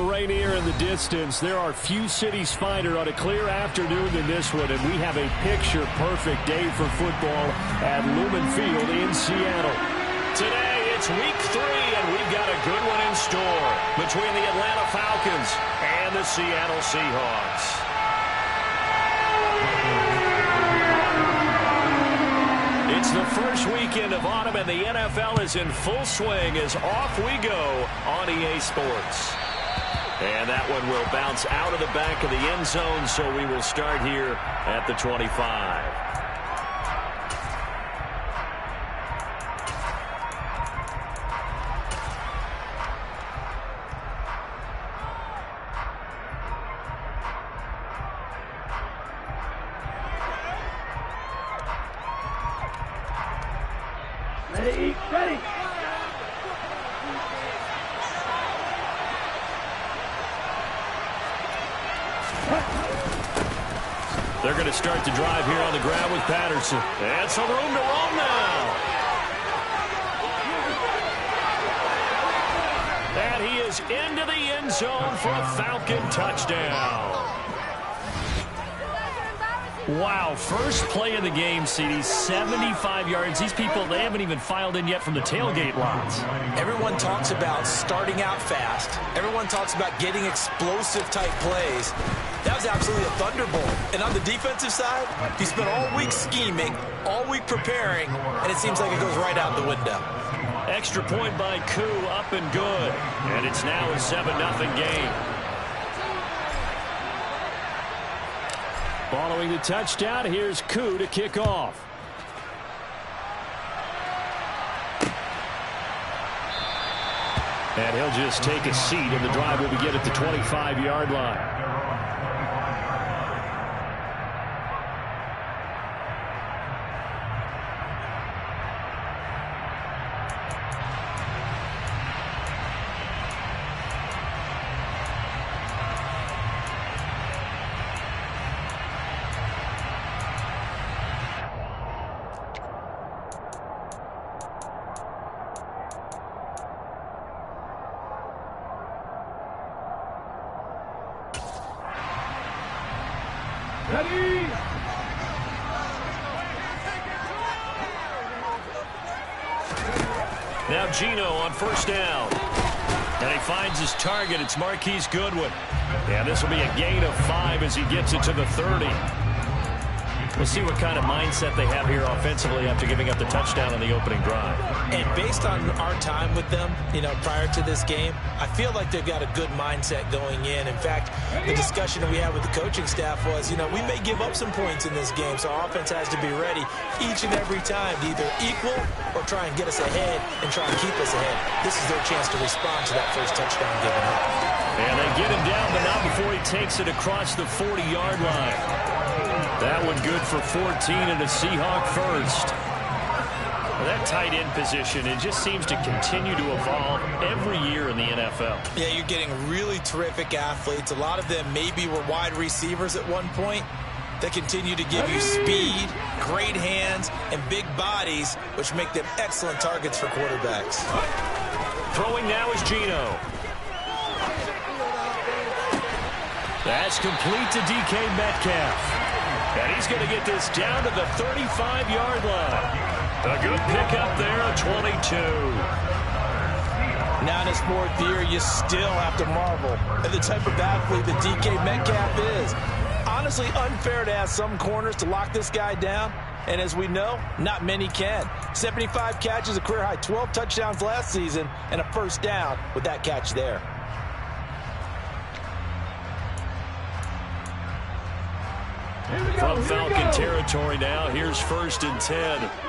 Rainier in the distance. There are few cities finer on a clear afternoon than this one, and we have a picture-perfect day for football at Lumen Field in Seattle. Today, it's week 3, and we've got a good one in store between the Atlanta Falcons and the Seattle Seahawks. It's the first weekend of autumn, and the NFL is in full swing as off we go on EA Sports. And that one will bounce out of the back of the end zone, so we will start here at the 25. Ready. They're going to start the drive here on the ground with Patterson. And some room to roam now. And he is into the end zone for a Falcon touchdown. Wow, first play of the game, CD, 75 yards. These people, they haven't even filed in yet from the tailgate lots. Everyone talks about starting out fast. Everyone talks about getting explosive-type plays. That was absolutely a thunderbolt. And on the defensive side, he spent all week scheming, all week preparing, and it seems like it goes right out the window. Extra point by Koo, up and good. And it's now a 7-0 game. Following the touchdown, here's Koo to kick off. And he'll just take a seat, and the drive will begin at the 25-yard line. Ready. Now Gino on first down. And he finds his target. It's Marquise Goodwin. Yeah, this will be a gain of 5 as he gets it to the 30. We'll see what kind of mindset they have here offensively after giving up the touchdown on the opening drive. And based on our time with them, prior to this game, I feel like they've got a good mindset going in. In fact, the discussion that we had with the coaching staff was, we may give up some points in this game, so our offense has to be ready each and every time to either equal or try and get us ahead and try and keep us ahead. This is their chance to respond to that first touchdown given up. And they get him down, but not before he takes it across the 40-yard line. That one good for 14 and a Seahawk first. Well, that tight end position, it just seems to continue to evolve every year in the NFL. Yeah, you're getting really terrific athletes. A lot of them maybe were wide receivers at one point. They continue to give you speed, great hands, and big bodies, which make them excellent targets for quarterbacks. Throwing now is Gino. That's complete to DK Metcalf. And he's going to get this down to the 35-yard line. A good pickup there, a 22. Now in his 4th year, you still have to marvel at the type of athlete that DK Metcalf is. Honestly, unfair to ask some corners to lock this guy down. And as we know, not many can. 75 catches, a career high 12 touchdowns last season, and a first down with that catch there. From Falcon territory now, here's 1st and 10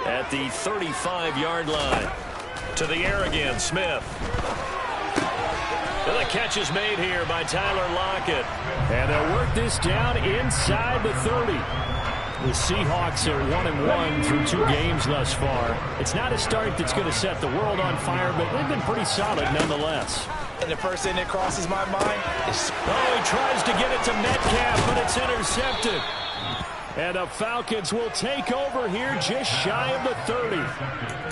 at the 35-yard line. To the air again, Smith. And the catch is made here by Tyler Lockett. And they'll work this down inside the 30. The Seahawks are 1-1 through 2 games thus far. It's not a start that's going to set the world on fire, but they've been pretty solid nonetheless. And the first thing that crosses my mind is... Oh, he tries to get it to Metcalf, but it's intercepted. And the Falcons will take over here just shy of the 30.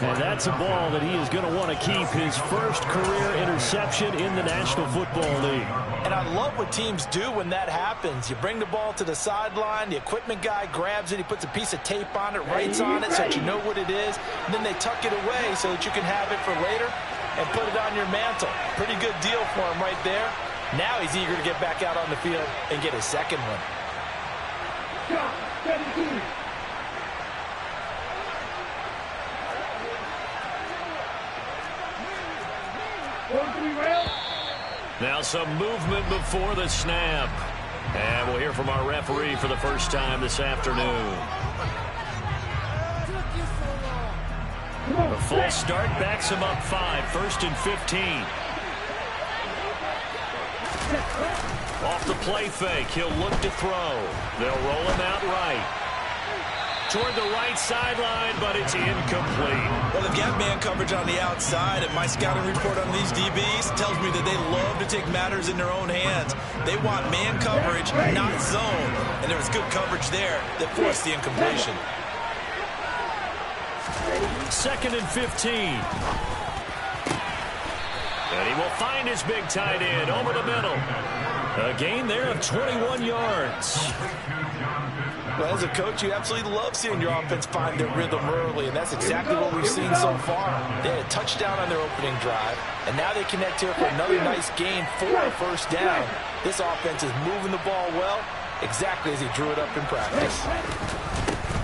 And that's a ball that he is going to want to keep, his first career interception in the National Football League. And I love what teams do when that happens. You bring the ball to the sideline, the equipment guy grabs it, he puts a piece of tape on it, writes on it so that you know what it is, and then they tuck it away so that you can have it for later and put it on your mantle. Pretty good deal for him right there. Now he's eager to get back out on the field and get his second one. Now some movement before the snap. And we'll hear from our referee for the first time this afternoon. The full start backs him up 5, 1st and 15. Off the play fake, he'll look to throw. They'll roll him out right. Toward the right sideline, but it's incomplete. Well, they've got man coverage on the outside, and my scouting report on these DBs tells me that they love to take matters in their own hands. They want man coverage, not zone. And there was good coverage there that forced the incompletion. 2nd and 15. And he will find his big tight end over the middle. A gain there of 21 yards. Well, as a coach, you absolutely love seeing your offense find their rhythm early, and that's exactly what we've seen so far. They had a touchdown on their opening drive, and now they connect here for another nice gain for a first down. This offense is moving the ball well, exactly as he drew it up in practice.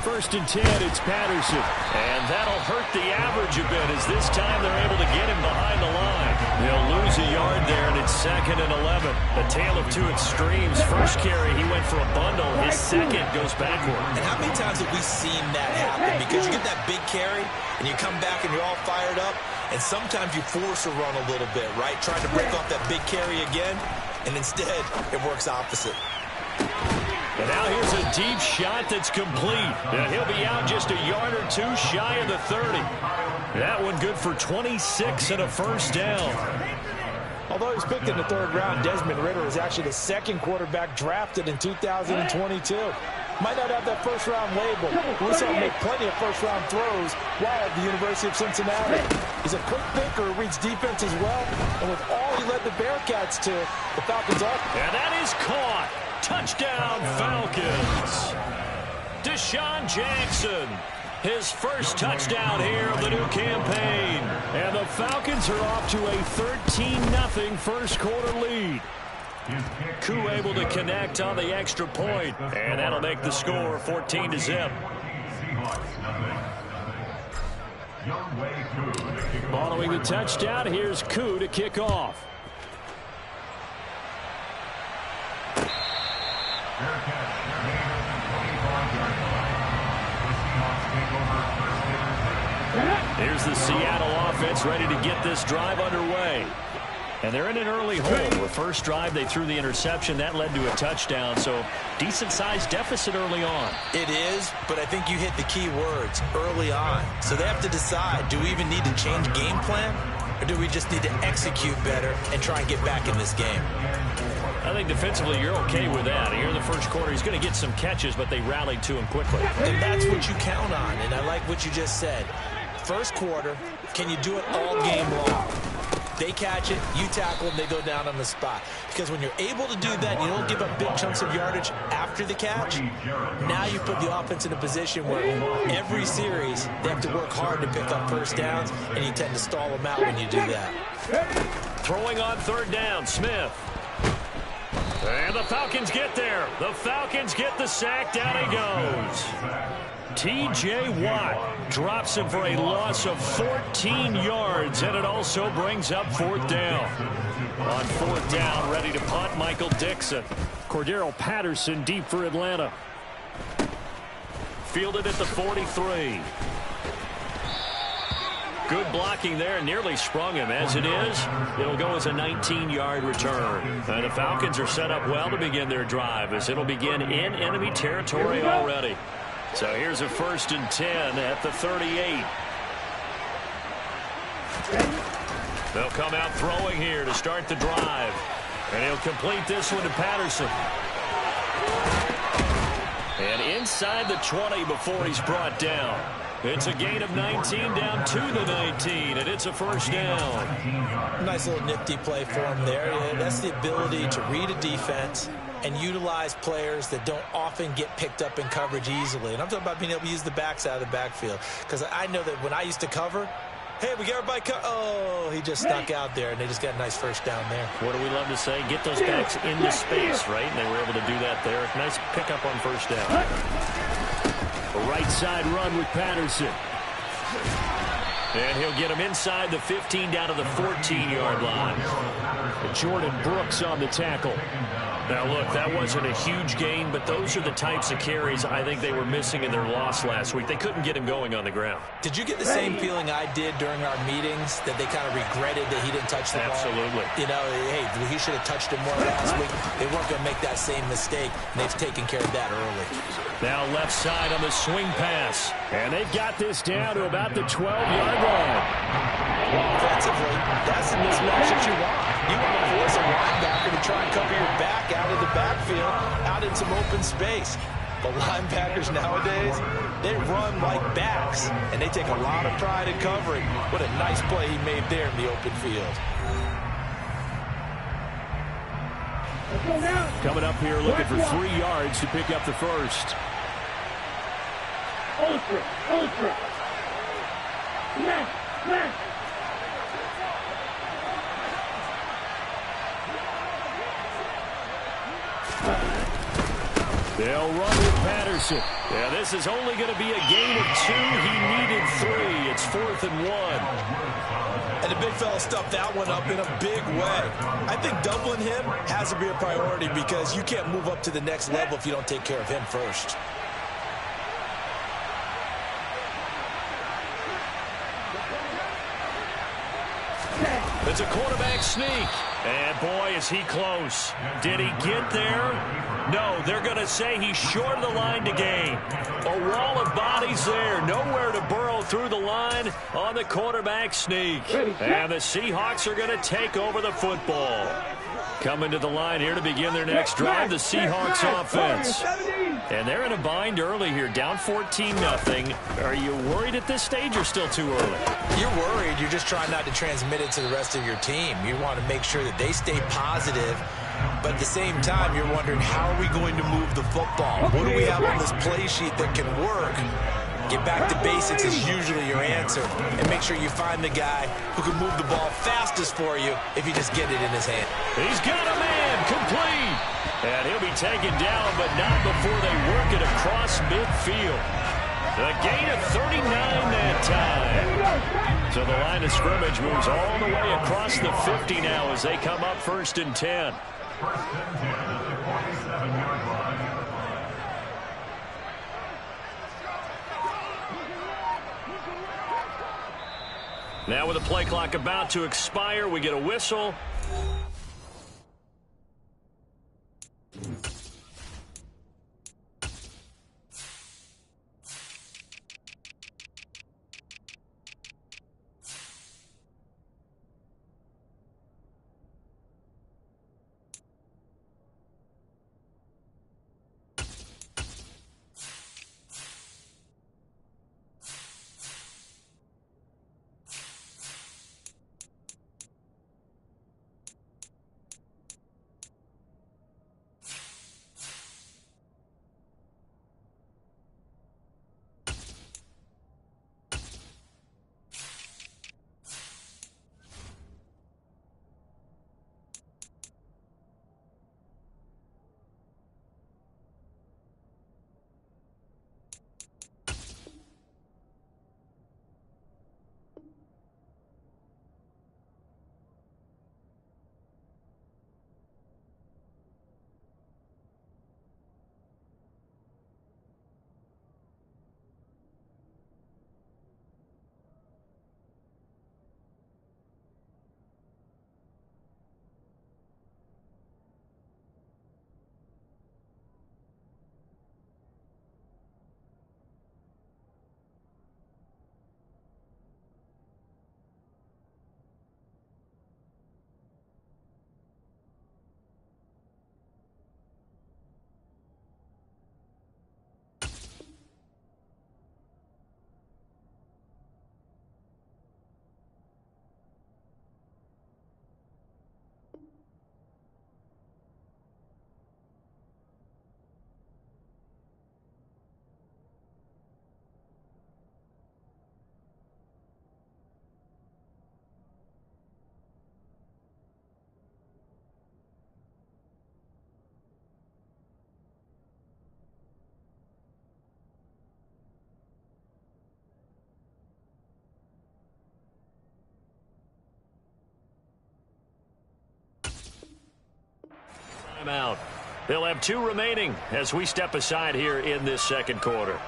1st and 10, it's Patterson. And that'll hurt the average a bit as this time they're able to get him behind the line. They'll lose a yard there, and it's 2nd and 11. A tale of two extremes. First carry, he went for a bundle. His second goes backward. And how many times have we seen that happen? Because you get that big carry, and you come back and you're all fired up, and sometimes you force a run a little bit, right? Trying to break off that big carry again, and instead it works opposite. And now here's a deep shot that's complete. And he'll be out just a yard or two shy of the 30. That one good for 26 and a first down. Although he was picked in the 3rd round, Desmond Ridder is actually the 2nd quarterback drafted in 2022. Might not have that first-round label. We saw him make plenty of first-round throws while at the University of Cincinnati. He's a quick thinker, reads defense as well, and with all he led the Bearcats to, the Falcons are. And that is caught. Touchdown, Falcons. Deshaun Jackson, his first touchdown here of the new campaign. And the Falcons are off to a 13-0 first quarter lead. Koo able to connect on the extra point, and that'll make the score 14-0. Following the touchdown, here's Koo to kick off. Here's the Seattle offense ready to get this drive underway. And they're in an early hole. The first drive, they threw the interception. That led to a touchdown, so decent-sized deficit early on. It is, but I think you hit the key words, early on. So they have to decide, do we even need to change game plan, or do we just need to execute better and try and get back in this game? I think defensively you're okay with that. Here in the first quarter, he's going to get some catches, but they rallied to him quickly. And that's what you count on, and I like what you just said. First quarter, can you do it all game long? They catch it, you tackle them, they go down on the spot. Because when you're able to do that, you don't give up big chunks of yardage after the catch. Now you put the offense in a position where every series they have to work hard to pick up first downs, and you tend to stall them out when you do that. Throwing on 3rd down, Smith. And the Falcons get there. The Falcons get the sack. Down he goes. T.J. Watt drops him for a loss of 14 yards, and it also brings up 4th down. On 4th down, ready to punt, Michael Dixon. Cordero Patterson deep for Atlanta. Fielded at the 43. Good blocking there, nearly sprung him. As it is, it'll go as a 19-yard return. And the Falcons are set up well to begin their drive, as it'll begin in enemy territory already. So here's a 1st and 10 at the 38. They'll come out throwing here to start the drive. And he'll complete this one to Patterson. And inside the 20 before he's brought down. It's a gain of 19 down to the 19, and it's a first down. Nice little nifty play for him there. Yeah, that's the ability to read a defense and utilize players that don't often get picked up in coverage easily. And I'm talking about being able to use the backs out of the backfield. Because I know that when I used to cover, hey, we got everybody oh, he just snuck out there, and they just got a nice first down there. What do we love to say? Get those backs into space, right? And they were able to do that there. Nice pickup on first down. A right side run with Patterson. And he'll get him inside the 15 down to the 14-yard line. Jordan Brooks on the tackle. Now, look, that wasn't a huge gain, but those are the types of carries I think they were missing in their loss last week. They couldn't get him going on the ground. Did you get the same feeling I did during our meetings, that they kind of regretted that he didn't touch the ball? Absolutely. You know, hey, he should have touched it more last week. They weren't going to make that same mistake, and they've taken care of that early. Now left side on the swing pass. And they've got this down to about the 12-yard line. Well, offensively, that's the mismatch that you want. You want to force a linebacker to try and cover your back out of the backfield, out in some open space. The linebackers nowadays, they run like backs, and they take a lot of pride in covering. What a nice play he made there in the open field. Coming up here looking for 3 yards to pick up the first. Ultra. Smash. They'll run with Patterson. Yeah, this is only going to be a gain of 2. He needed 3. It's 4th and 1. And the big fella stuffed that one up in a big way. I think doubling him has to be a priority, because you can't move up to the next level if you don't take care of him first. It's a quarterback sneak. And boy, is he close. Did he get there? No, they're going to say he's short of the line to gain. A wall of bodies there. Nowhere to burrow through the line on the quarterback sneak. And the Seahawks are going to take over the football. Coming to the line here to begin their next drive, the Seahawks offense. And they're in a bind early here, down 14-0. Are you worried at this stage or still too early? You're worried. You're just trying not to transmit it to the rest of your team. You want to make sure that they stay positive, but at the same time, you're wondering, how are we going to move the football? What do we have on this play sheet that can work? Get back to basics is usually your answer, and make sure you find the guy who can move the ball fastest for you if you just get it in his hand. He's got a man, complete. And he'll be taken down, but not before they work it across midfield. A gain of 39 that time. So the line of scrimmage moves all the way across the 50 now as they come up 1st and 10. Now with the play clock about to expire, we get a whistle. Timeout. They'll have 2 remaining as we step aside here in this second quarter.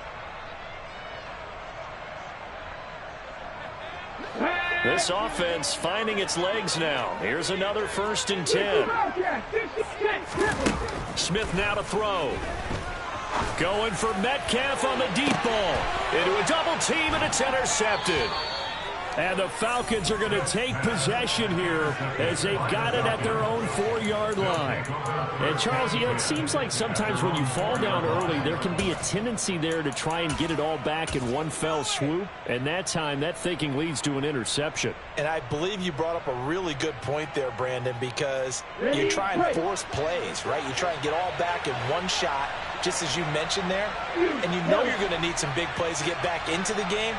This offense finding its legs now. Here's another 1st and 10. Smith now to throw. Going for Metcalf on the deep ball. Into a double team, and it's intercepted. And the Falcons are going to take possession here as they've got it at their own 4-yard line. And, Charles, it seems like sometimes when you fall down early, there can be a tendency there to try and get it all back in one fell swoop. And that time, that thinking leads to an interception. And I believe you brought up a really good point there, Brandon, because you try and force plays, right? You try and get all back in one shot, just as you mentioned there. And you know you're going to need some big plays to get back into the game.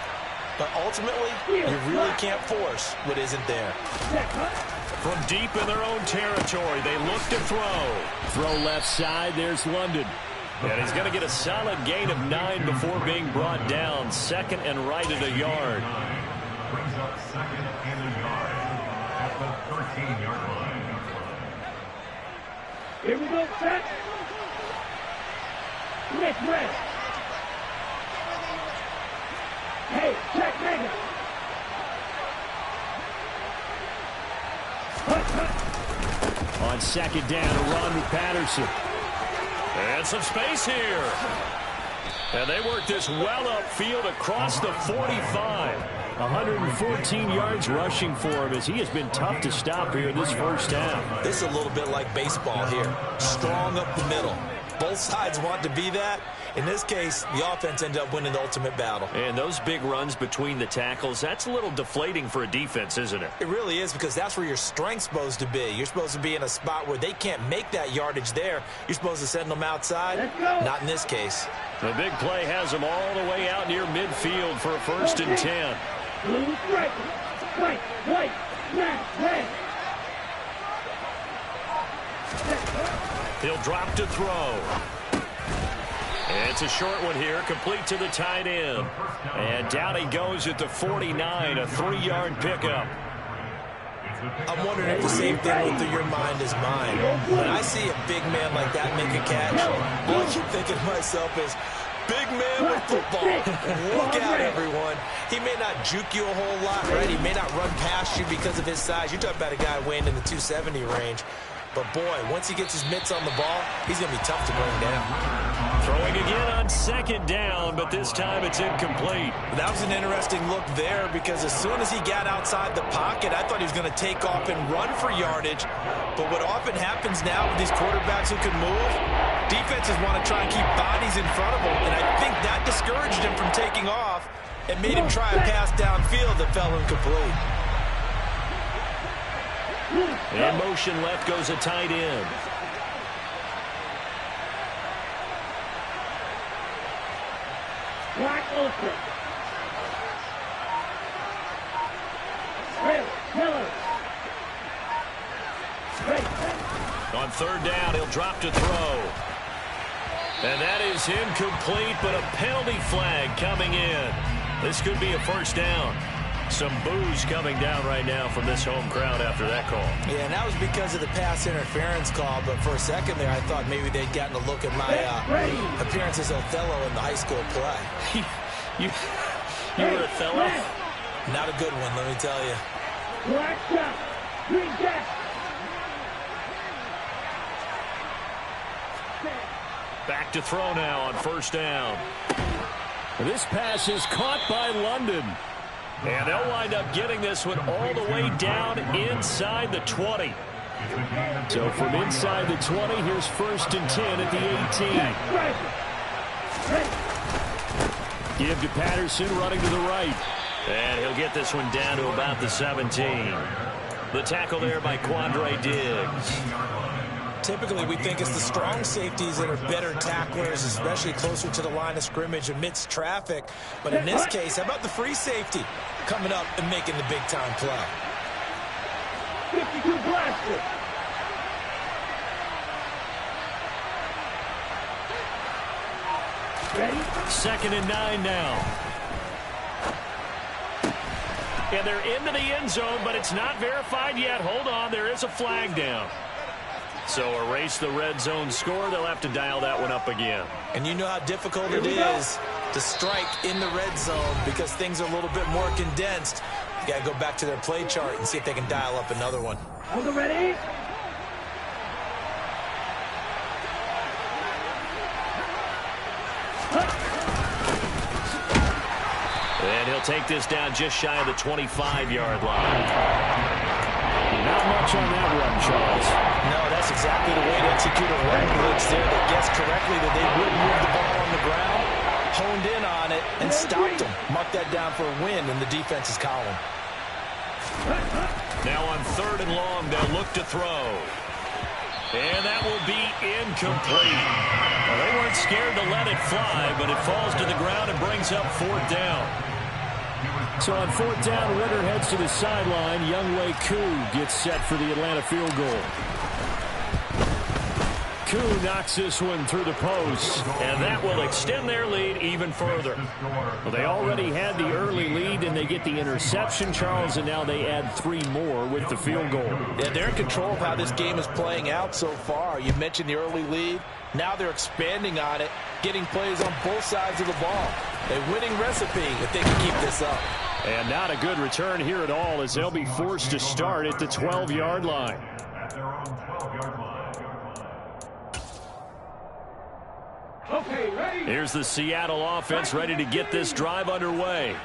But ultimately, you really can't force what isn't there. From deep in their own territory, they look to throw. Throw left side, there's London. And he's going to get a solid gain of 9 before being brought down. 2nd and right at a yard. Brings up 2nd and a yard at the 13-yard line. Here we go, set. Next red. Hey, check Megan. On 2nd down, a run with Patterson. And some space here. And they work this well upfield across the 45. 114 yards rushing for him as he has been tough to stop here in this first half. This is a little bit like baseball here. Strong up the middle. Both sides want to be that. In this case, the offense ended up winning the ultimate battle. And those big runs between the tackles, that's a little deflating for a defense, isn't it? It really is, because that's where your strength's supposed to be. You're supposed to be in a spot where they can't make that yardage there. You're supposed to send them outside. Not in this case. The big play has them all the way out near midfield for a 1st and 10. Blue stripe. White, white, red, red. He'll drop to throw. It's a short one here, complete to the tight end. And down he goes at the 49, a 3-yard pickup. I'm wondering if the same thing went through your mind as mine. When I see a big man like that make a catch, all I keep thinking to myself is, big man with football. Look out, everyone. He may not juke you a whole lot, right? He may not run past you because of his size. You're talking about a guy weighing in the 270 range. But, boy, once he gets his mitts on the ball, he's going to be tough to bring down. Throwing again on 2nd down, but this time it's incomplete. That was an interesting look there, because as soon as he got outside the pocket, I thought he was going to take off and run for yardage. But what often happens now with these quarterbacks who can move, defenses want to try and keep bodies in front of them, and I think that discouraged him from taking off and made him try a pass downfield that fell incomplete. And motion left goes a tight end. Black open. Red, Miller. On 3rd down, he'll drop to throw. And that is incomplete, but a penalty flag coming in. This could be a 1st down. Some boos coming down right now from this home crowd after that call. Yeah, and that was because of the pass interference call, but for a second there I thought maybe they'd gotten a look at my appearance as Othello in the high school play. you were Othello? Not a good one, let me tell you. Black shot. Green jack. Back to throw now on 1st down. This pass is caught by London. And they'll wind up getting this one all the way down inside the 20. So from inside the 20, here's 1st and 10 at the 18. Give to Patterson, running to the right. And he'll get this one down to about the 17. The tackle there by Quandre Diggs. Typically, we think it's the strong safeties that are better tacklers, especially closer to the line of scrimmage amidst traffic. But in this case, how about the free safety coming up and making the big-time play? 52 blaster. Ready? 2nd and 9 now. And they're into the end zone, but it's not verified yet. Hold on, there is a flag down. So erase the red zone score. They'll have to dial that one up again. And you know how difficult it is to strike in the red zone because things are a little bit more condensed. You got to go back to their play chart and see if they can dial up another one. Hold it ready. And he'll take this down just shy of the 25-yard line. Not much on that run, Charles. No, that's exactly the way to execute a run blitz there that guessed correctly that they would move the ball on the ground, honed in on it, and stopped them. Mark that down for a win in the defense's column. Now on 3rd and long, they'll look to throw. And that will be incomplete. Well, they weren't scared to let it fly, but it falls to the ground and brings up 4th down. So on 4th down, Ritter heads to the sideline. Younghoe Koo gets set for the Atlanta field goal. Koo knocks this one through the post, and that will extend their lead even further. Well, they already had the early lead, and they get the interception, Charles, and now they add 3 more with the field goal. Yeah, they're in control of how this game is playing out so far. You mentioned the early lead. Now they're expanding on it, getting plays on both sides of the ball. A winning recipe if they can keep this up. And not a good return here at all as they'll be forced to start at the 12-yard line. At their own 12-yard line. Okay, ready. Here's the Seattle offense ready to get this drive underway.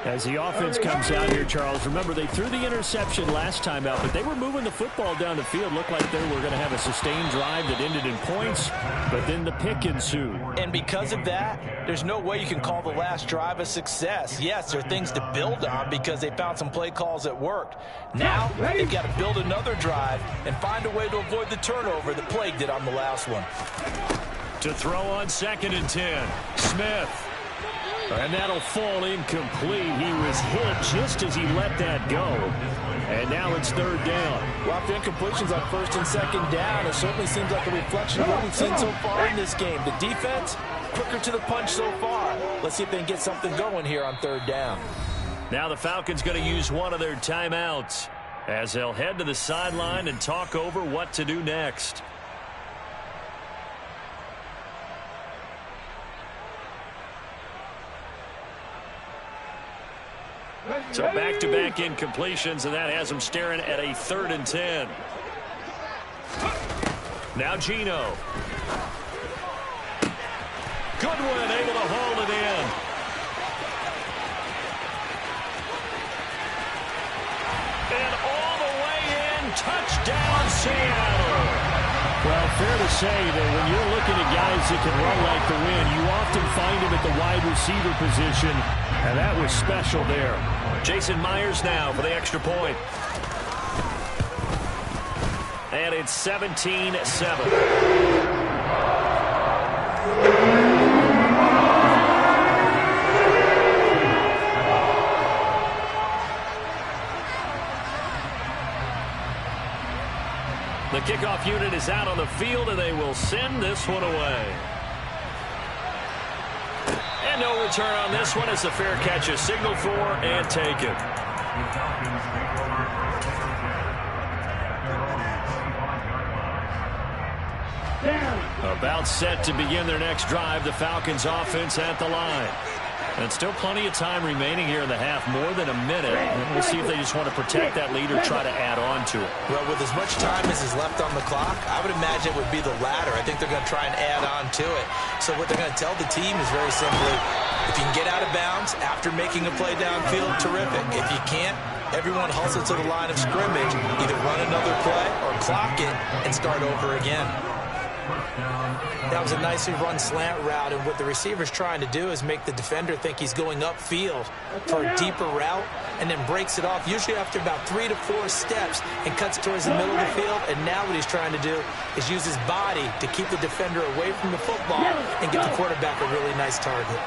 As the offense comes out here, Charles, remember they threw the interception last time out, but they were moving the football down the field. Looked like they were going to have a sustained drive that ended in points, but then the pick ensued. And because of that, there's no way you can call the last drive a success. Yes, there are things to build on because they found some play calls that worked. Now, they've got to build another drive and find a way to avoid the turnover that plagued it on the last one. To throw on 2nd and 10, Smith. And that'll fall incomplete. He was hit just as he let that go. And now it's 3rd down. Well, after incompletions on 1st and 2nd down, it certainly seems like a reflection of what we've seen so far in this game. The defense, quicker to the punch so far. Let's see if they can get something going here on 3rd down. Now the Falcons going to use one of their timeouts as they'll head to the sideline and talk over what to do next. So back-to-back incompletions, and that has them staring at a 3rd and 10. Now Geno. Goodwin able to hold it in. And all the way in, touchdown Seattle. Well, fair to say that when you're looking at guys that can run like the wind, you often find him at the wide receiver position, and that was special there. Jason Myers now for the extra point. And it's 17-7. The kickoff unit is out on the field, and they will send this one away. And no return on this one as the fair catch is signaled for and taken. About set to begin their next drive, the Falcons offense at the line. And still plenty of time remaining here in the half, more than a minute. And we'll see if they just want to protect that lead or try to add on to it. Well, with as much time as is left on the clock, I would imagine it would be the latter. I think they're going to try and add on to it. So what they're going to tell the team is very simply, if you can get out of bounds after making a play downfield, terrific. If you can't, everyone hustle to the line of scrimmage, either run another play or clock it and start over again. That was a nicely run slant route, and what the receiver's trying to do is make the defender think he's going upfield for a deeper route and then breaks it off, usually after about 3 to 4 steps, and cuts towards the middle of the field. And now what he's trying to do is use his body to keep the defender away from the football and give the quarterback a really nice target.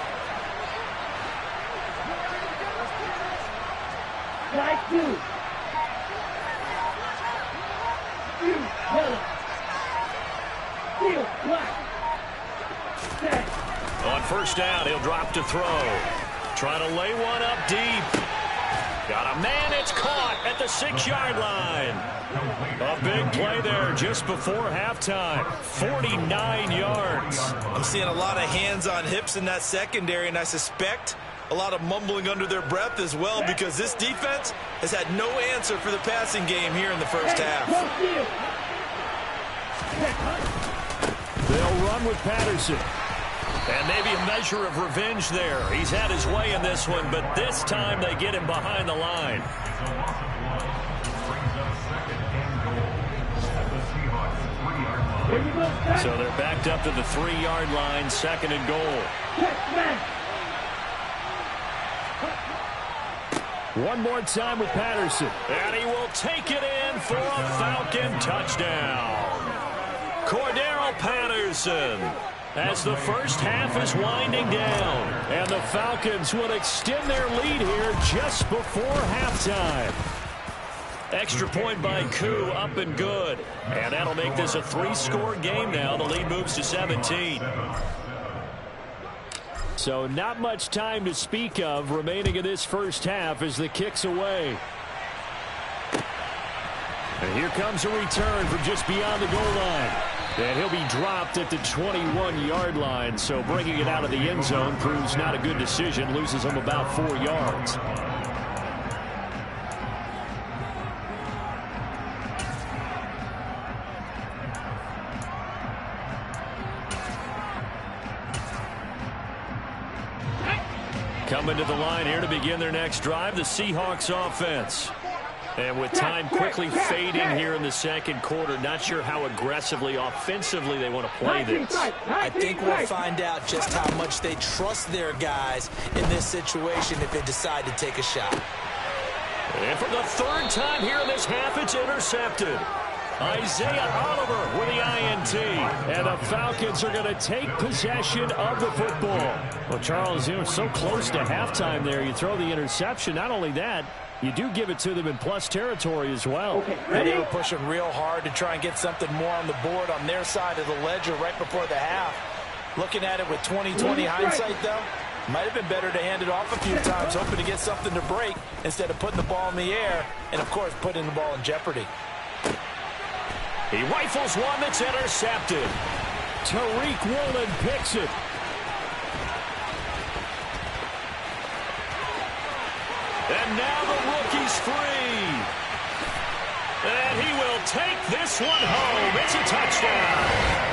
Like you. On 1st down, he'll drop to throw. Trying to lay one up deep. Got a man, it's caught at the 6-yard line. A big play there just before halftime. 49 yards. I'm seeing a lot of hands on hips in that secondary, and I suspect a lot of mumbling under their breath as well, because this defense has had no answer for the passing game here in the first half. They'll run with Patterson. And maybe a measure of revenge there. He's had his way in this one, but this time they get him behind the line. So they're backed up to the 3-yard line, 2nd and goal. One more time with Patterson. And he will take it in for a Falcon touchdown. Cordero Patterson, as the first half is winding down. And the Falcons will extend their lead here just before halftime. Extra point by Koo, up and good. And that'll make this a 3-score game now. The lead moves to 17. So not much time to speak of remaining in this first half as the kick's away. And here comes a return from just beyond the goal line. And he'll be dropped at the 21-yard line. So bringing it out of the end zone proves not a good decision. Loses him about 4 yards. Coming to the line here to begin their next drive, the Seahawks offense. And with time quickly fading here in the second quarter, not sure how aggressively, offensively they want to play this. I think we'll find out just how much they trust their guys in this situation if they decide to take a shot. And for the 3rd time here in this half, it's intercepted. Isaiah Oliver with the INT. And the Falcons are going to take possession of the football. Well, Charles, you know, so close to halftime there. You throw the interception. Not only that, you do give it to them in plus territory as well. Okay, they were pushing real hard to try and get something more on the board on their side of the ledger right before the half. Looking at it with 20/20 hindsight, though, might have been better to hand it off a few times, hoping to get something to break instead of putting the ball in the air and, of course, putting the ball in jeopardy. He rifles one that's intercepted. Tariq Woolen picks it. And now the rookie's free. And he will take this one home. It's a touchdown.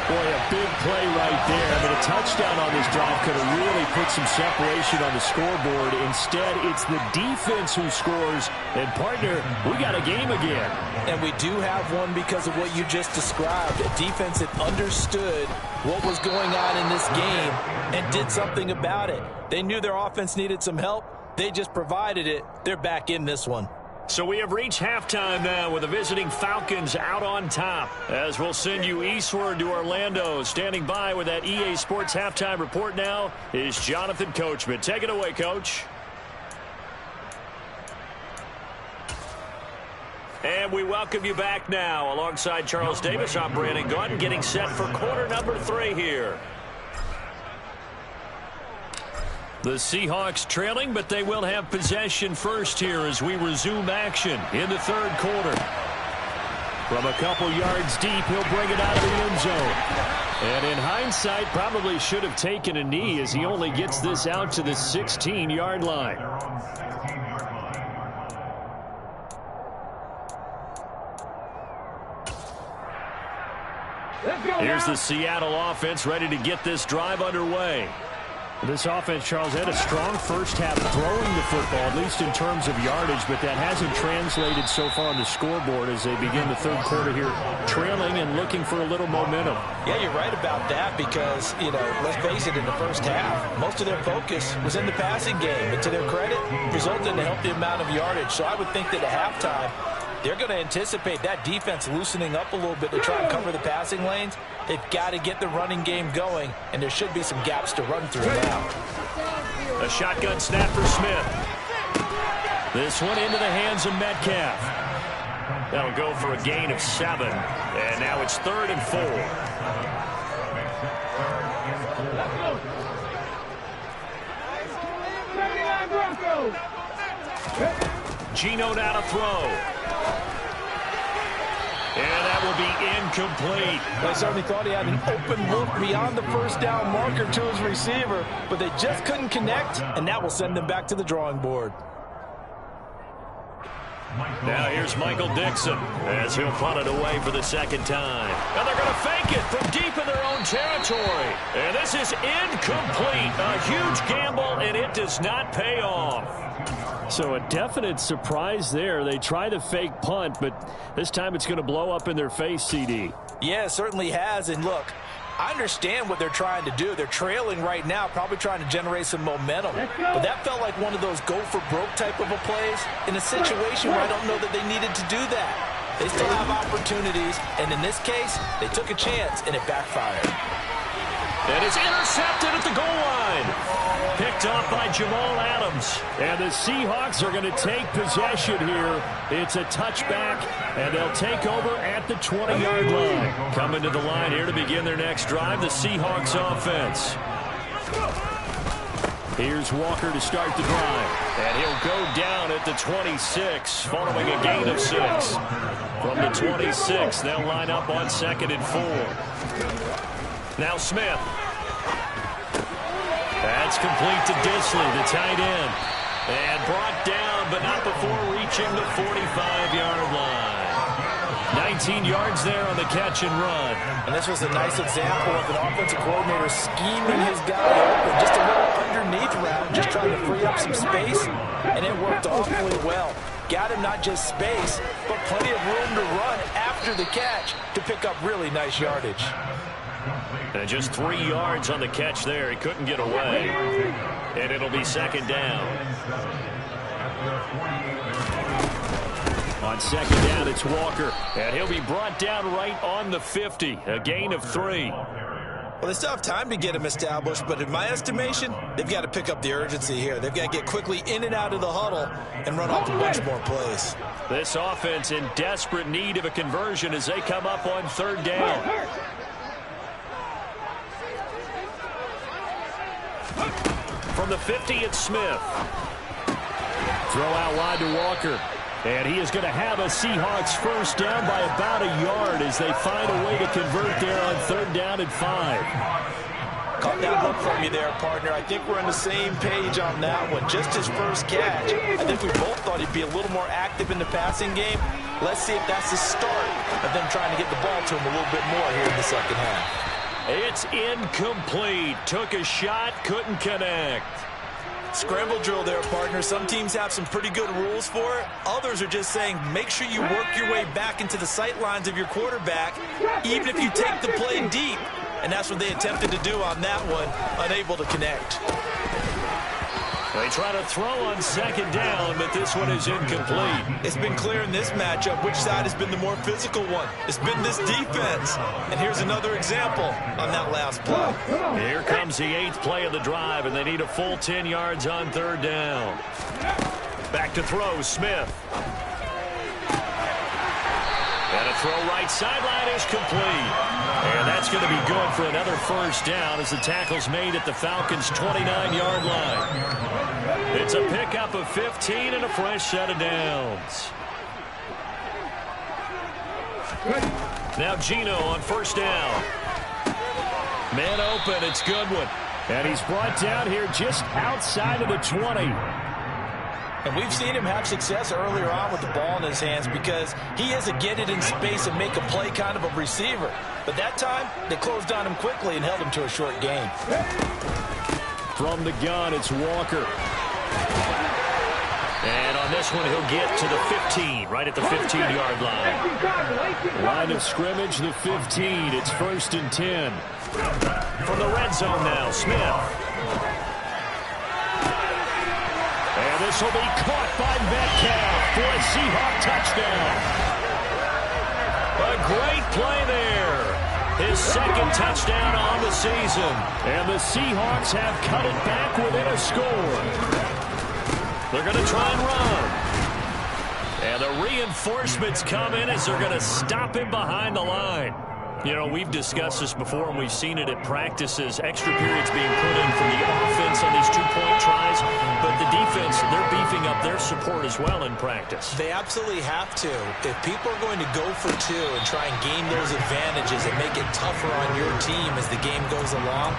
Boy, a big play right there. But a touchdown on this drive could have really put some separation on the scoreboard. Instead, it's the defense who scores. And, partner, we got a game again. And we do have one because of what you just described. A defense that understood what was going on in this game and did something about it. They knew their offense needed some help. They just provided it. They're back in this one. So we have reached halftime now with the visiting Falcons out on top. As we'll send you eastward to Orlando. Standing by with that EA Sports halftime report now is Jonathan Coachman. Take it away, Coach. And we welcome you back now. Alongside Charles Davis, I'm Brandon Gunn, getting set for quarter number 3 here. The Seahawks trailing, but they will have possession first here as we resume action in the 3rd quarter. From a couple yards deep, he'll bring it out of the end zone. And in hindsight, probably should have taken a knee as he only gets this out to the 16-yard line. Here's the Seattle offense ready to get this drive underway. This offense, Charles, had a strong first half throwing the football, at least in terms of yardage, but that hasn't translated so far on the scoreboard as they begin the 3rd quarter here, trailing and looking for a little momentum. Yeah, you're right about that because, you know, let's face it, in the first half, most of their focus was in the passing game, and to their credit, resulted in a healthy amount of yardage. So I would think that at halftime, they're going to anticipate that defense loosening up a little bit to try and cover the passing lanes. They've got to get the running game going, and there should be some gaps to run through now. A shotgun snap for Smith. This one into the hands of Metcalf. That'll go for a gain of 7. And now it's 3rd and 4. Geno now to throw. And will be incomplete. I certainly thought he had an open look beyond the first down marker to his receiver, but they just couldn't connect, and that will send them back to the drawing board. Now here's Michael Dixon as he'll punt it away for the second time. And they're going to fake it from deep in their own territory. And this is incomplete. A huge gamble, and it does not pay off. So a definite surprise there. They try the fake punt, but this time it's going to blow up in their face, CD. Yeah, it certainly has. And look, I understand what they're trying to do. They're trailing right now, probably trying to generate some momentum. But that felt like one of those go-for-broke type of a plays in a situation where I don't know that they needed to do that. They still have opportunities, and in this case, they took a chance, and it backfired. And it's intercepted at the goal line. Picked off by Jamal Adams. And the Seahawks are going to take possession here. It's a touchback, and they'll take over at the 20-yard line. Coming to the line here to begin their next drive, the Seahawks offense. Here's Walker to start the drive. And he'll go down at the 26, following a gain of 6. From the 26, they'll line up on 2nd and 4. Now Smith. That's complete to Disley, the tight end. And brought down, but not before reaching the 45-yard line. 19 yards there on the catch and run. And this was a nice example of an offensive coordinator scheming his guy open. Just a little underneath route, just trying to free up some space. And it worked awfully well. Got him not just space, but plenty of room to run after the catch to pick up really nice yardage. And just 3 yards on the catch there. He couldn't get away. And it'll be 2nd down. On 2nd down, it's Walker. And he'll be brought down right on the 50. A gain of 3. Well, they still have time to get him established, but in my estimation, they've got to pick up the urgency here. They've got to get quickly in and out of the huddle and run off a bunch more plays. This offense in desperate need of a conversion as they come up on 3rd down. From the 50, it's Smith. Throw out wide to Walker. And he is going to have a Seahawks first down by about a yard as they find a way to convert there on 3rd down and 5. Caught that look from you there, partner. I think we're on the same page on that one. Just his first catch. I think we both thought he'd be a little more active in the passing game. Let's see if that's the start of them trying to get the ball to him a little bit more here in the second half. It's incomplete. Took a shot, couldn't connect. Scramble drill there, partner. Some teams have some pretty good rules for it. Others are just saying make sure you work your way back into the sight lines of your quarterback, even if you take the play deep. And that's what they attempted to do on that one, unable to connect. They try to throw on 2nd down, but this one is incomplete. It's been clear in this matchup which side has been the more physical one. It's been this defense. And here's another example on that last play. Here comes the 8th play of the drive, and they need a full 10 yards on 3rd down. Back to throw, Smith. And a throw right sideline is complete. And that's going to be good for another first down as the tackle's made at the Falcons' 29-yard line. It's a pickup of 15 and a fresh set of downs. Now Gino on 1st down. Man open, it's Goodwin. And he's brought down here just outside of the 20. And we've seen him have success earlier on with the ball in his hands because he is a get it in space and make a play kind of a receiver. But that time, they closed on him quickly and held him to a short gain. From the gun, it's Walker. And on this one, he'll get to the 15, right at the 15-yard line. Line of scrimmage, the 15. It's 1st and 10. From the red zone now, Smith. And this will be caught by Metcalf for a Seahawk touchdown. A great play there. His 2nd touchdown on the season. And the Seahawks have cut it back within a score. They're going to try and run. And the reinforcements come in as they're going to stop him behind the line. You know, we've discussed this before, and we've seen it at practices. Extra periods being put in from the offense on these two-point tries, but the defense, they're beefing up their support as well in practice. They absolutely have to. If people are going to go for two and try and gain those advantages and make it tougher on your team as the game goes along,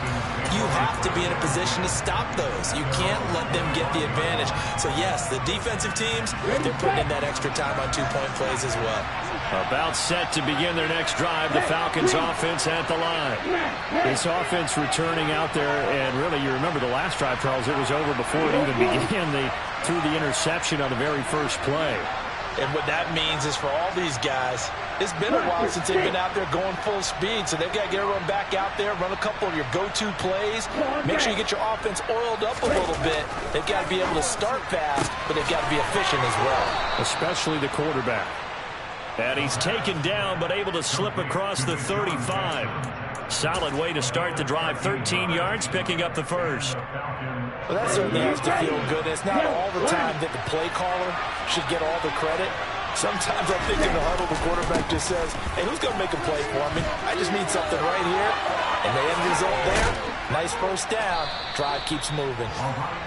you have to be in a position to stop those. You can't let them get the advantage. So, yes, the defensive teams, they're putting in that extra time on two-point plays as well. About set to begin their next drive, the Falcons offense at the line. This offense returning out there, and really, you remember the last drive, Charles, it was over before it even began. They threw the interception on the very first play. And what that means is for all these guys, it's been a while since they've been out there going full speed, so they've got to get everyone back out there, run a couple of your go-to plays, make sure you get your offense oiled up a little bit. They've got to be able to start fast, but they've got to be efficient as well. Especially the quarterback. And he's taken down, but able to slip across the 35. Solid way to start the drive. 13 yards, picking up the first. Well, that certainly has to feel good. It's not all the time that the play caller should get all the credit. Sometimes I think in the huddle, the quarterback just says, hey, who's going to make a play for me? I just need something right here. And the end result there, nice first down. Drive keeps moving.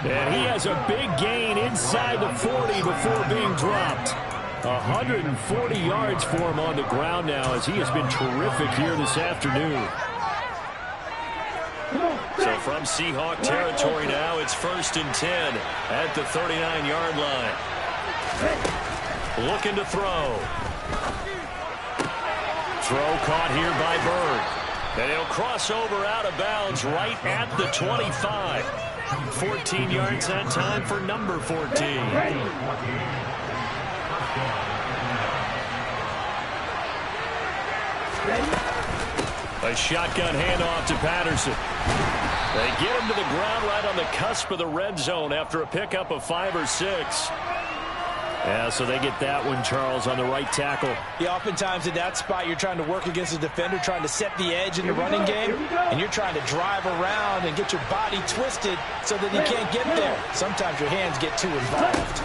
And he has a big gain inside the 40 before being dropped. 140 yards for him on the ground now, as he has been terrific here this afternoon. So from Seahawk territory now, it's 1st and 10 at the 39-yard line. Looking to throw. Throw caught here by Bird. And he'll cross over out of bounds right at the 25. 14 yards that time for number 14. A shotgun handoff to Patterson. They get him to the ground right on the cusp of the red zone after a pickup of 5 or 6. Yeah, so they get that one, Charles, on the right tackle. Yeah, oftentimes in that spot, you're trying to work against a defender, trying to set the edge in the running game, and you're trying to drive around and get your body twisted so that he can't get there. Sometimes your hands get too involved.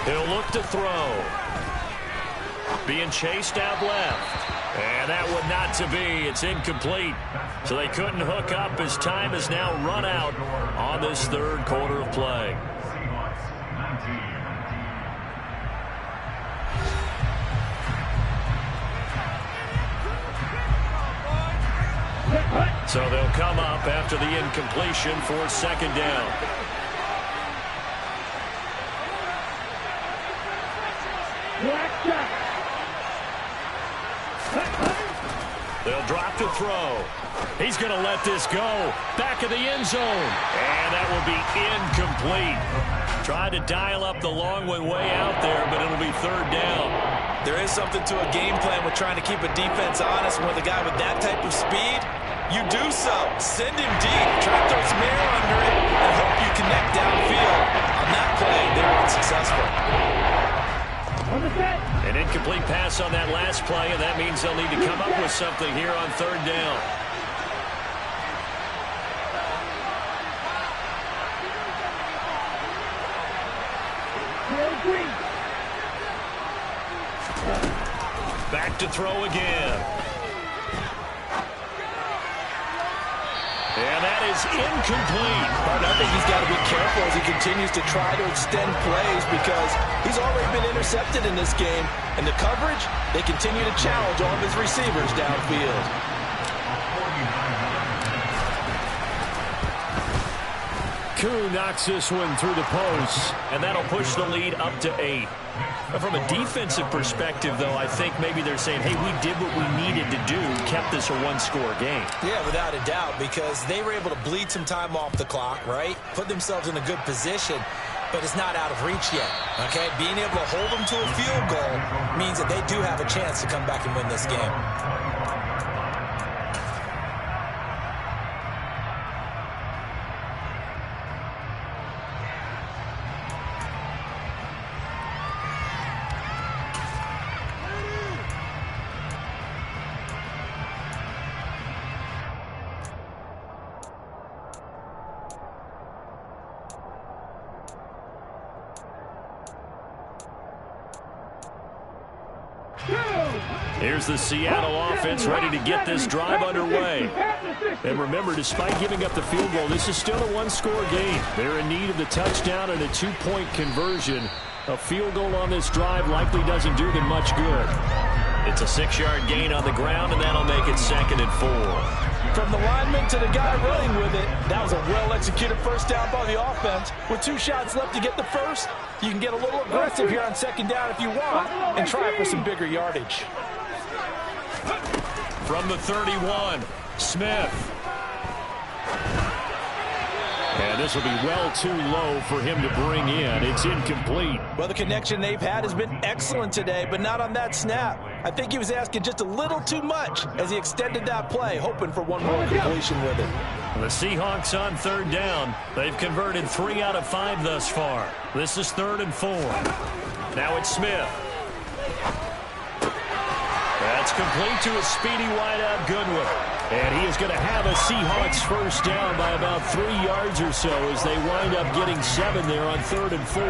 He'll look to throw. Being chased out left. And that one not to be. It's incomplete. So they couldn't hook up as time has now run out on this third quarter of play. So they'll come up after the incompletion for 2nd down. They'll drop to throw. He's going to let this go. Back of the end zone. And that will be incomplete. Tried to dial up the long way out there, but it'll be 3rd down. There is something to a game plan with trying to keep a defense honest. And with a guy with that type of speed, you do so. Send him deep. Try to throw some air under it and hope you connect downfield. On that play, they were unsuccessful. An incomplete pass on that last play, and that means they'll need to come up with something here on 3rd down. Back to throw again. And that is incomplete. I think he's got to be careful as he continues to try to extend plays because he's already been intercepted in this game. And the coverage, they continue to challenge all of his receivers downfield. Koo knocks this one through the post, and that'll push the lead up to 8. But from a defensive perspective, though, I think maybe they're saying, hey, we did what we needed to do, kept this a one-score game. Yeah, without a doubt, because they were able to bleed some time off the clock, right? Put themselves in a good position, but it's not out of reach yet, okay? Being able to hold them to a field goal means that they do have a chance to come back and win this game. Here's the Seattle offense ready to get this drive underway. And remember, despite giving up the field goal, this is still a one-score game. They're in need of the touchdown and a two-point conversion. A field goal on this drive likely doesn't do them much good. It's a 6-yard gain on the ground, and that'll make it 2nd and 4. From the lineman to the guy running with it, that was a well-executed first down by the offense. With 2 shots left to get the first, you can get a little aggressive here on 2nd down if you want and try for some bigger yardage. From the 31, Smith. And this will be well too low for him to bring in. It's incomplete. Well, the connection they've had has been excellent today, but not on that snap. I think he was asking just a little too much as he extended that play, hoping for one more completion with it. The Seahawks on 3rd down. They've converted 3 out of 5 thus far. This is 3rd and 4. Now it's Smith. That's complete to a speedy wideout Goodwin. And he is going to have a Seahawks first down by about 3 yards or so as they wind up getting 7 there on 3rd and 4.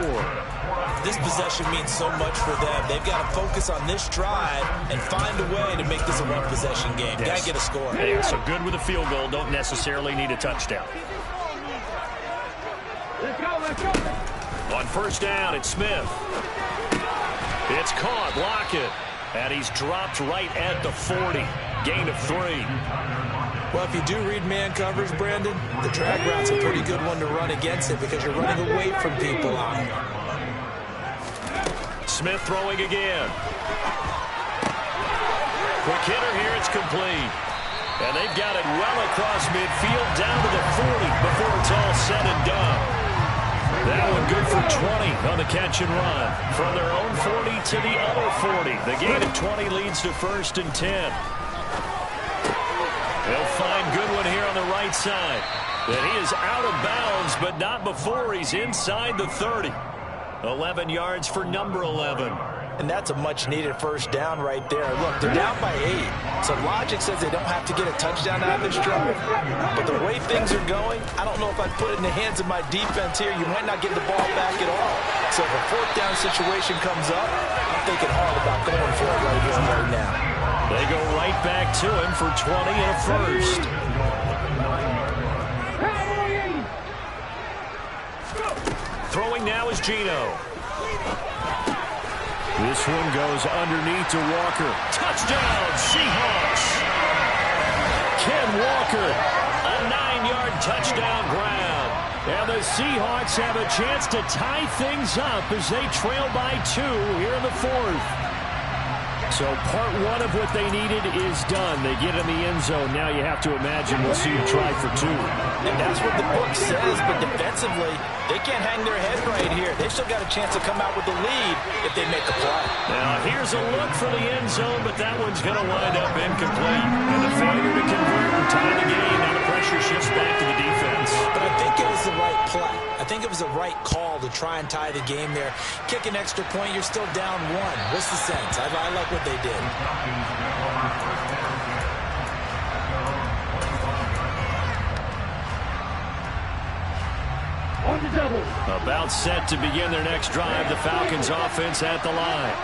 This possession means so much for them. They've got to focus on this drive and find a way to make this a one-possession game. Yes. Got to get a score. Yeah, so good with a field goal. Don't necessarily need a touchdown. Let's go. On first down, it's Smith. It's caught. Lockett. And he's dropped right at the 40. Gain of 3. Well, if you do read man coverage, Brandon, the drag route's a pretty good one to run against it because you're running away from people out. Smith throwing again. Quick hitter here. It's complete. And they've got it well across midfield down to the 40 before it's all said and done. That one good for 20 on the catch and run. From their own 40 to the other 40. The gain of 20 leads to 1st and 10. They'll find Goodwin here on the right side. And he is out of bounds, but not before he's inside the 30. 11 yards for number 11. And that's a much-needed first down right there. Look, they're down by 8. So logic says they don't have to get a touchdown out of this drive. But the way things are going, I don't know if I'd put it in the hands of my defense here. You might not get the ball back at all. So if a 4th down situation comes up, I'm thinking hard about going for it right here and right now. They go right back to him for 20 and a first. Throwing now is Geno. This one goes underneath to Walker. Touchdown, Seahawks. Ken Walker, a 9-yard touchdown grab. And the Seahawks have a chance to tie things up as they trail by 2 here in the 4th. So part 1 of what they needed is done. They get in the end zone. Now you have to imagine we'll see them try for 2. And that's what the book says, but defensively, they can't hang their head right here. They've still got a chance to come out with the lead if they make a play. Now here's a look for the end zone, but that one's going to wind up incomplete. And the failure to convert and tie the game. Now the pressure shifts back to the defense. But I think it was the right play. I think it was the right call to try and tie the game there. Kick an extra point, you're still down 1. What's the sense? I like what they did. On the double. About set to begin their next drive. The Falcons offense at the line.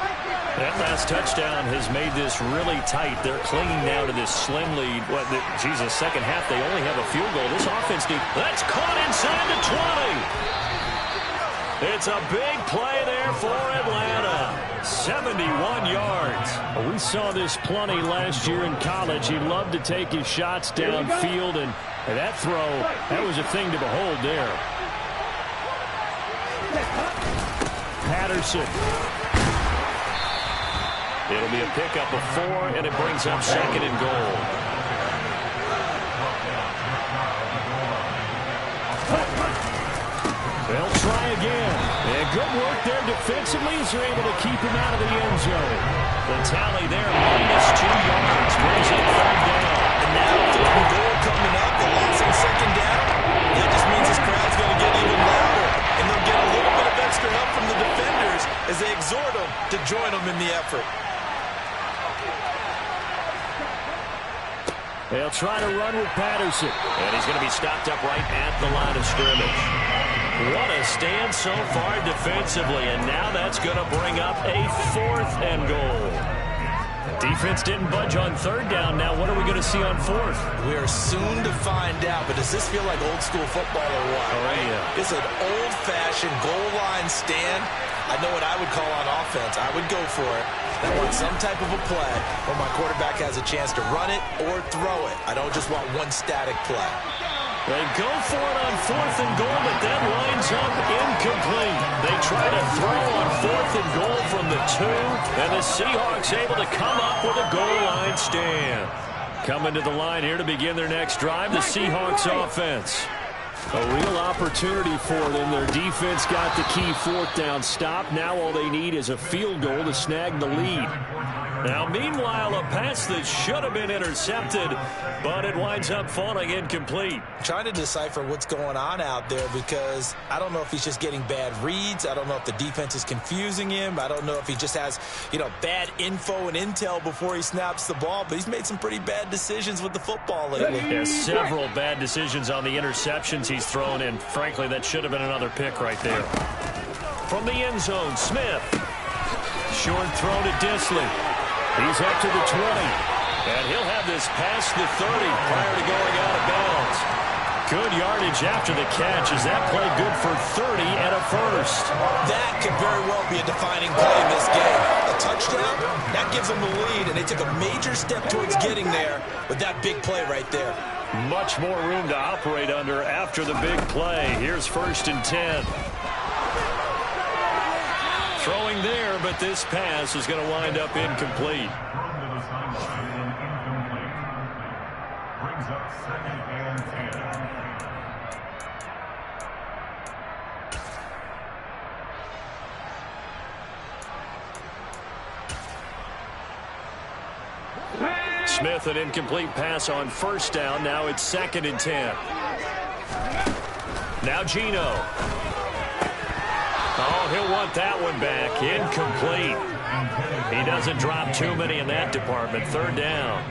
That last touchdown has made this really tight. They're clinging now to this slim lead. Jesus, second half, they only have a field goal. This offense needs... That's caught inside the 20. It's a big play there for Atlanta. 71 yards. Well, we saw this plenty last year in college. He loved to take his shots downfield, and that throw, that was a thing to behold there. Patterson. It'll be a pickup of 4, and it brings up 2nd and goal. They'll try again. And good work there defensively as they're able to keep him out of the end zone. The tally there, -2 yards, brings up 3rd down. And now 3rd and goal coming up, the loss on 2nd down. That just means this crowd's going to get even louder. And they'll get a little bit of extra help from the defenders as they exhort them to join them in the effort. They'll try to run with Patterson. And he's going to be stopped up right at the line of scrimmage. What a stand so far defensively. And now that's going to bring up a 4th and goal. Defense didn't budge on third down. Now what are we going to see on fourth? We are soon to find out, but does this feel like old school football or what? Oh, right? Yeah. It's an old-fashioned goal line stand. I know what I would call on offense. I would go for it. I want some type of a play where my quarterback has a chance to run it or throw it. I don't just want one static play. They go for it on fourth and goal, but that lines up incomplete. They try to throw on fourth and goal from the 2, and the Seahawks able to come up with a goal line stand. Coming to the line here to begin their next drive, the Seahawks offense. A real opportunity for them. Their defense got the key fourth down stop. Now all they need is a field goal to snag the lead. Now, meanwhile, a pass that should have been intercepted, but it winds up falling incomplete. Trying to decipher what's going on out there because I don't know if he's just getting bad reads. I don't know if the defense is confusing him. I don't know if he just has, bad info and intel before he snaps the ball, but he's made some pretty bad decisions with the football lately. Yeah, several bad decisions on the interceptions he's thrown, and frankly, that should have been another pick right there. From the end zone, Smith. Short throw to Disley. He's up to the 20, and he'll have this past the 30 prior to going out of bounds. Good yardage after the catch. Is that play good for 30 and a first? That could very well be a defining play in this game. A touchdown, that gives them the lead, and they took a major step towards getting there with that big play right there. Much more room to operate under after the big play. Here's 1st and 10. Throwing there, but this pass is going to wind up incomplete. Brings up 2nd and 10. Smith, an incomplete pass on 1st down. Now it's 2nd and 10. Now Geno. Oh, he'll want that one back. Incomplete. He doesn't drop too many in that department. 3rd down.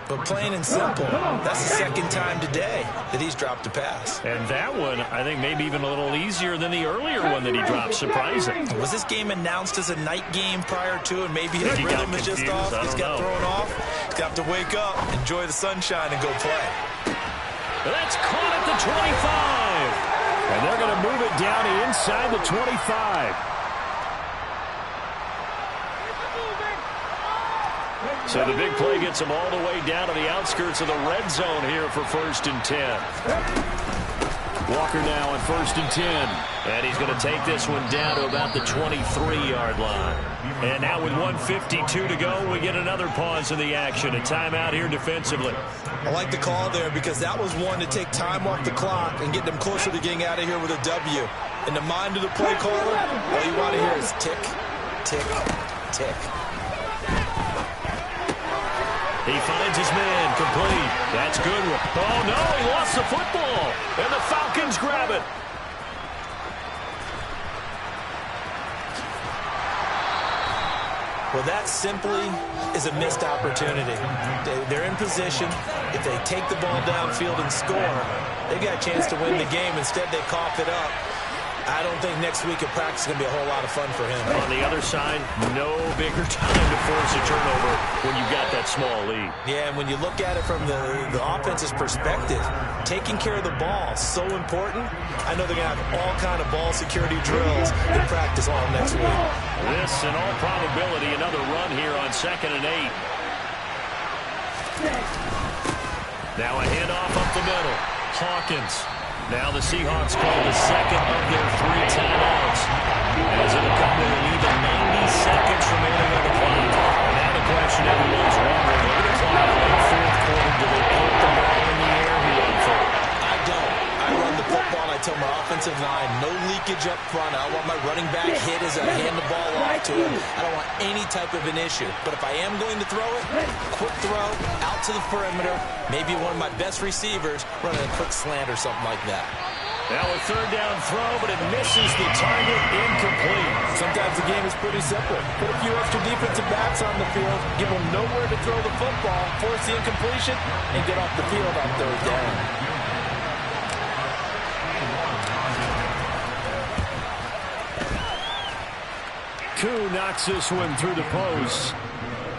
But plain and simple, that's the 2nd time today that he's dropped a pass. And that one, I think, maybe even a little easier than the earlier one that he dropped. Surprising. Was this game announced as a night game prior to, and maybe his rhythm is just off? He's got thrown off. He's got to wake up, enjoy the sunshine, and go play. That's caught at the 25. And they're going to move it down to inside the 25. So the big play gets them all the way down to the outskirts of the red zone here for 1st and 10. Walker now on 1st and 10. And he's going to take this one down to about the 23-yard line. And now with 1:52 to go, we get another pause in the action. A timeout here defensively. I like the call there because that was one to take time off the clock and get them closer to getting out of here with a W. In the mind of the play caller, all you want to hear is tick, tick, tick. He finds his man, complete. That's good. Oh, no, he lost the football. And the Falcons grab it. Well, that simply is a missed opportunity. They're in position. If they take the ball downfield and score, they've got a chance to win the game. Instead, they cough it up. I don't think next week at practice is going to be a whole lot of fun for him. On the other side, no bigger time to force a turnover when you've got that small lead. Yeah, and when you look at it from the offense's perspective, taking care of the ball is so important. I know they're going to have all kind of ball security drills in practice all next week. This, in all probability, another run here on 2nd and 8. Now a handoff up the middle. Hawkins. Now the Seahawks call the 2nd of their 3 timeouts. As it'll come to an even 90 seconds remaining on the clock. And now the question everyone's wondering, over the clock in the 4th quarter, do they put the ball in the air here on 4th? I don't. I run the football, and I tell my offensive line, no leakage up front. I don't want my running back hit as I hand the ball off to him. I don't want any type of an issue. But if I am going to throw it, quick throw, out to the perimeter, maybe one of my best receivers running a quick slant or something like that. Now a 3rd down throw, but it misses the target, incomplete. Sometimes the game is pretty simple. Put a few extra defensive backs on the field, give them nowhere to throw the football, force the incompletion, and get off the field on 3rd down. Koo knocks this one through the post.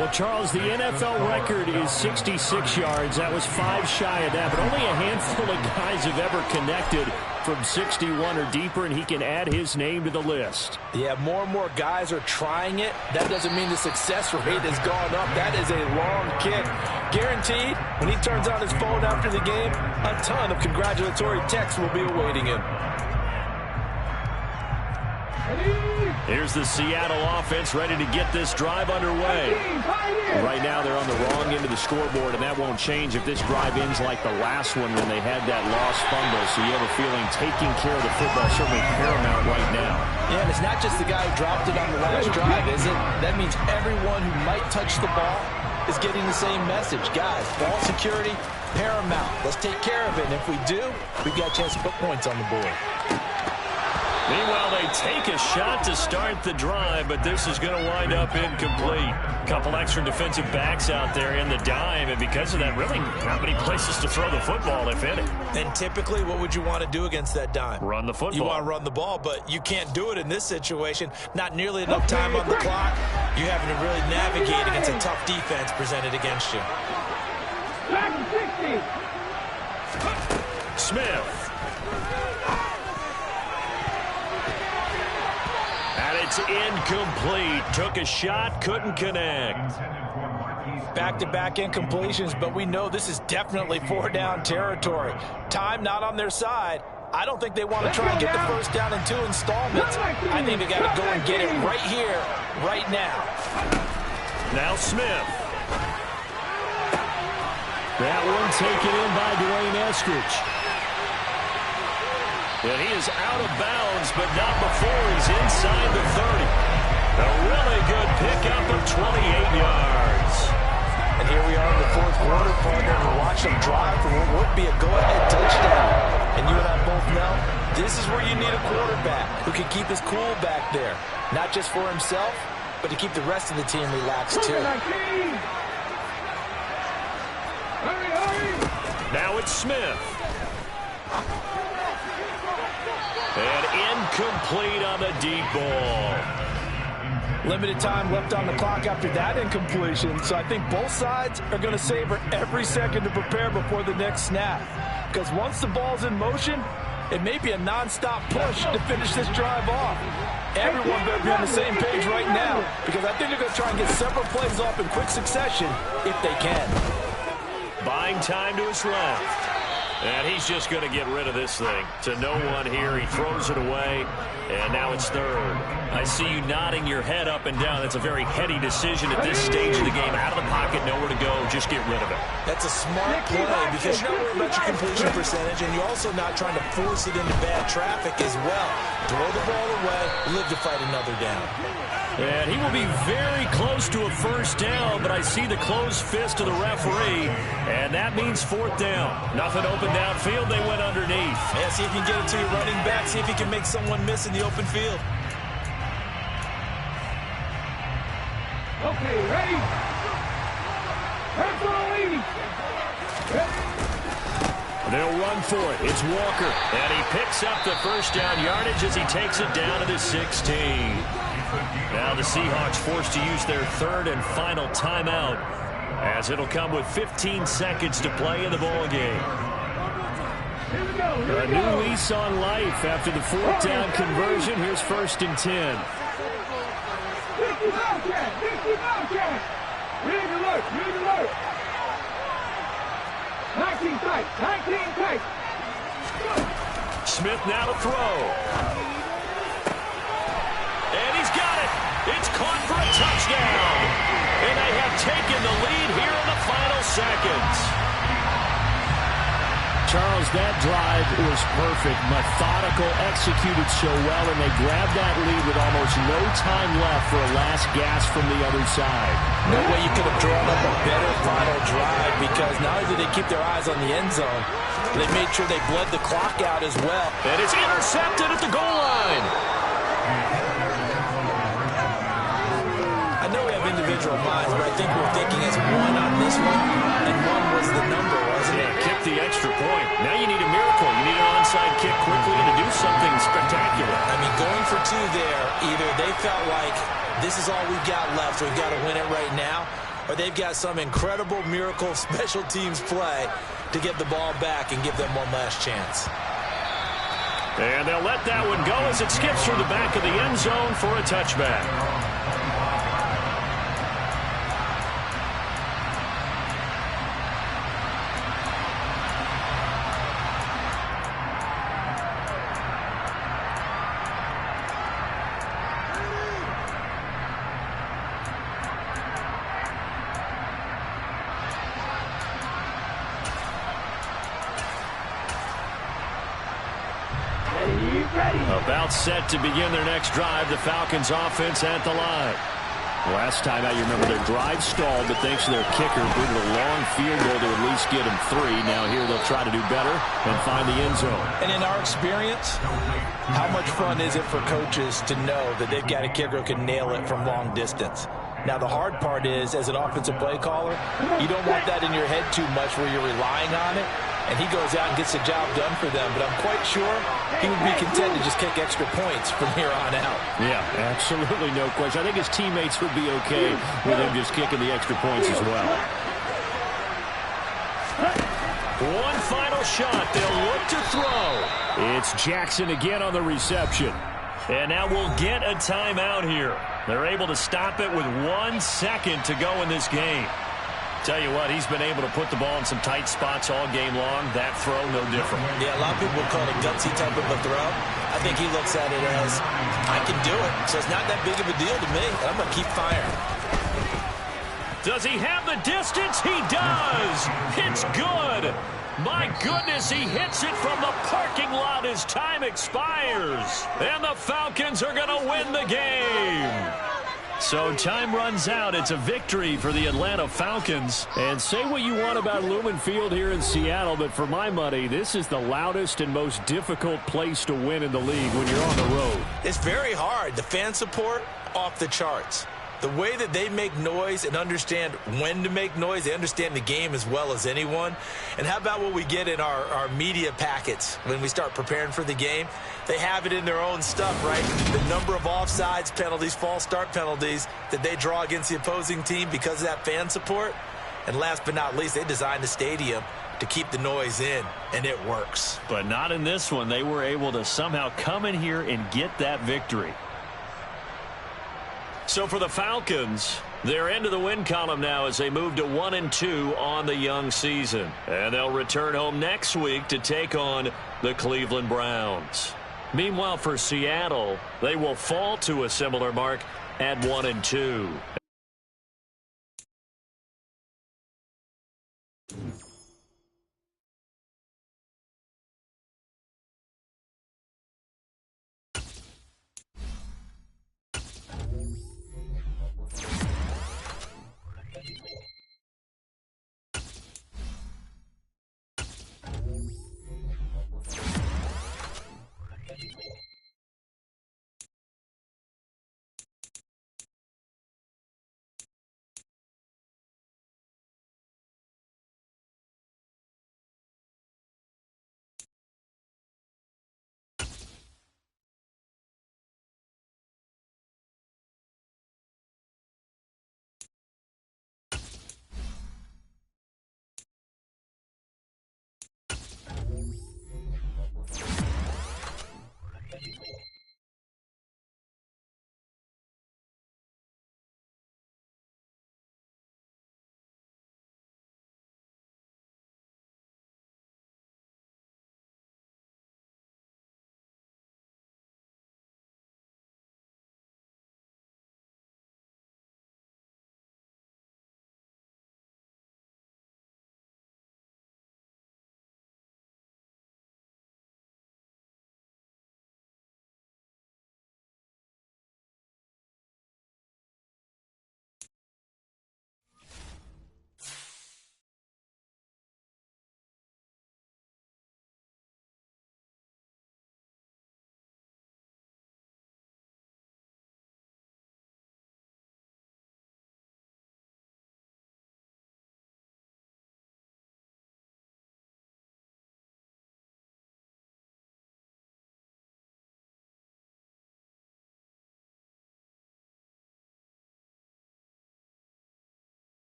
Well, Charles, the NFL record is 66 yards. That was 5 shy of that, but only a handful of guys have ever connected from 61 or deeper, and he can add his name to the list. Yeah, more and more guys are trying it. That doesn't mean the success rate has gone up. That is a long kick. Guaranteed, when he turns on his phone after the game, a ton of congratulatory texts will be awaiting him. Here's the Seattle offense ready to get this drive underway. Right now they're on the wrong end of the scoreboard, and that won't change if this drive ends like the last one when they had that lost fumble. So you have a feeling taking care of the football is certainly paramount right now. Yeah, and it's not just the guy who dropped it on the last drive, is it? That means everyone who might touch the ball is getting the same message. Guys, ball security, paramount. Let's take care of it, and if we do, we've got a chance to put points on the board. Meanwhile, they take a shot to start the drive, but this is going to wind up incomplete. A couple extra defensive backs out there in the dime, and because of that, really not many places to throw the football, if any. And typically, what would you want to do against that dime? Run the football. You want to run the ball, but you can't do it in this situation. Not nearly enough time on the clock. You're having to really navigate against a tough defense presented against you. Smith. And it's incomplete. Took a shot, couldn't connect. Back-to-back incompletions, but we know this is definitely 4-down territory. Time not on their side. I don't think they want to try and get the first down in 2 installments. I think they got to go and get it right here, right now. Now Smith. That one taken in by Dwayne Eskridge. And he is out of bounds, but not before he's inside the 30. A really good pickup of 28 yards. And here we are in the fourth quarter, partner, and watch them drive for what would be a go-ahead touchdown. And you and I both know this is where you need a quarterback who can keep his cool back there. Not just for himself, but to keep the rest of the team relaxed, too. Now it's Smith. And incomplete on the deep ball. Limited time left on the clock after that incompletion, so I think both sides are going to savor every second to prepare before the next snap. Because once the ball's in motion, it may be a non-stop push to finish this drive off. Everyone better be on the same page right now, because I think they're going to try and get several plays off in quick succession if they can. Buying time to his left. And he's just going to get rid of this thing. To no one here. He throws it away. And now it's third. I see you nodding your head up and down. That's a very heady decision at this stage of the game. Out of the pocket, nowhere to go. Just get rid of it. That's a smart play because you're not worried about your completion percentage, and you're also not trying to force it into bad traffic as well. Throw the ball away, live to fight another down. And he will be very close to a first down, but I see the closed fist of the referee, and that means fourth down. Nothing open downfield. They went underneath. Yeah, see if you can get it to your running back. See if you can make someone miss in the open field. Okay, ready? They'll run for it. It's Walker, and he picks up the first down yardage as he takes it down to the 16. Now the Seahawks forced to use their third and final timeout, as it'll come with 15 seconds to play in the ball game. A new lease on life after the fourth down conversion. Here's first and 10. Smith now to throw. And he's got it. It's caught for a touchdown. And they have taken the lead here in the final seconds. Charles, that drive was perfect. Methodical, executed so well, and they grabbed that lead with almost no time left for a last gasp from the other side. No way you could have drawn up a better final drive, because not only did they keep their eyes on the end zone, they made sure they bled the clock out as well. And it's intercepted at the goal line. I know we have individual minds, but I think we're thinking as one on this one, and one was the number, wasn't it? Yeah, kick the extra point. Now you need a miracle. You need an onside kick quickly to do something spectacular. I mean, going for two there, either they felt like this is all we've got left, we've got to win it right now, or they've got some incredible miracle special teams play to get the ball back and give them one last chance. And they'll let that one go as it skips through the back of the end zone for a touchback. About set to begin their next drive, the Falcons offense at the line. Last time out, you remember their drive stalled, but thanks to their kicker, booted a long field goal to at least get them 3. Now here they'll try to do better and find the end zone. And in our experience, how much fun is it for coaches to know that they've got a kicker who can nail it from long distance? Now, the hard part is, as an offensive play caller, you don't want that in your head too much where you're relying on it. And he goes out and gets the job done for them. But I'm quite sure he would be content to just kick extra points from here on out. Yeah, absolutely no question. I think his teammates would be okay with him just kicking the extra points as well. One final shot. They'll look to throw. It's Jackson again on the reception. And now we'll get a timeout here. They're able to stop it with 1 second to go in this game. Tell you what, he's been able to put the ball in some tight spots all game long. That throw, no different. Yeah, a lot of people call it a gutsy type of a throw. I think he looks at it as, I can do it, so it's not that big of a deal to me. I'm going to keep firing. Does he have the distance? He does. It's good. My goodness, he hits it from the parking lot as time expires. And the Falcons are going to win the game. So time runs out. It's a victory for the Atlanta Falcons. And say what you want about Lumen Field here in Seattle, but for my money, this is the loudest and most difficult place to win in the league when you're on the road. It's very hard. The fan support, off the charts. The way that they make noise and understand when to make noise, they understand the game as well as anyone. And how about what we get in our media packets when we start preparing for the game? They have it in their own stuff, right? The number of offsides penalties, false start penalties that they draw against the opposing team because of that fan support. And last but not least, they designed the stadium to keep the noise in, and it works. But not in this one. They were able to somehow come in here and get that victory. So for the Falcons, they're into the win column now as they move to 1-2 on the young season. And they'll return home next week to take on the Cleveland Browns. Meanwhile, for Seattle, they will fall to a similar mark at 1-2.